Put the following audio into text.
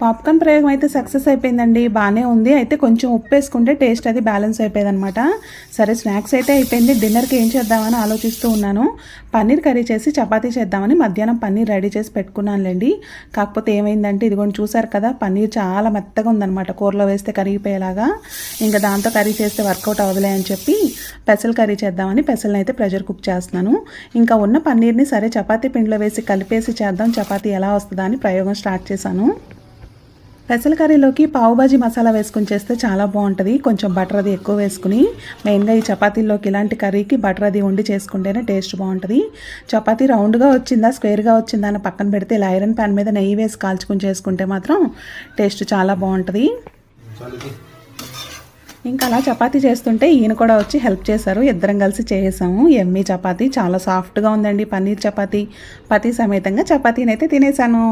Popcorn ప్రయోగం అయితే success అయిపోయిందండి. బాగానే ఉంది. అయితే కొంచెం ఉప్పు వేసుకుంటే టేస్ట్ అది బ్యాలెన్స్ అయిపోయేదనమాట. సరే స్నాక్స్ అయితే అయిపోయింది. డిన్నర్కి ఏం చేద్దామని ఆలోచిస్తూ ఉన్నాను. పన్నీర్ కర్రీ చేసి చపాతీ చేద్దామని మధ్యాహ్నం పన్నీర్ రెడీ చేసి పెట్టుకున్నానులేండి. కాకపోతే ఏమైందంటే ఇదిగోండి చూసారు కదా, పన్నీర్ చాలా మెత్తగా ఉందనమాట. కూరలో వేస్తే కరిగిపోయేలాగా. ఇంకా దాంతో కర్రీ చేస్తే వర్కౌట్ అవ్వదులే అని చెప్పి పెసలు కర్రీ చేద్దామని పెసలను అయితే ప్రెషర్ కుక్ చేస్తున్నాను. ఇంకా ఉన్న పన్నీర్ని సరే చపాతీ పిండిలో వేసి కలిపేసి చేద్దాం, చపాతీ ఎలా వస్తుందా అని ప్రయోగం స్టార్ట్ చేశాను. పెసల కర్రీలోకి పావుబాజీ మసాలా వేసుకుని చేస్తే చాలా బాగుంటుంది. కొంచెం బటర్ అది ఎక్కువ వేసుకుని, మెయిన్గా ఈ చపాతీల్లోకి ఇలాంటి కర్రీకి బటర్ అది వండి చేసుకుంటేనే టేస్ట్ బాగుంటుంది. చపాతీ రౌండ్గా వచ్చిందా స్క్వేర్గా వచ్చిందా అని పక్కన పెడితే ఇలా ఐరన్ ప్యాన్ మీద నెయ్యి వేసి కాల్చుకుని చేసుకుంటే మాత్రం టేస్ట్ చాలా బాగుంటుంది. ఇంకా అలా చపాతీ చేస్తుంటే ఈయన కూడా వచ్చి హెల్ప్ చేశారు. ఇద్దరం కలిసి చేసాము. ఎమ్మీ చపాతీ చాలా సాఫ్ట్గా ఉందండి. పన్నీర్ చపాతీ పతి సమేతంగా చపాతీని అయితే తినేసాను.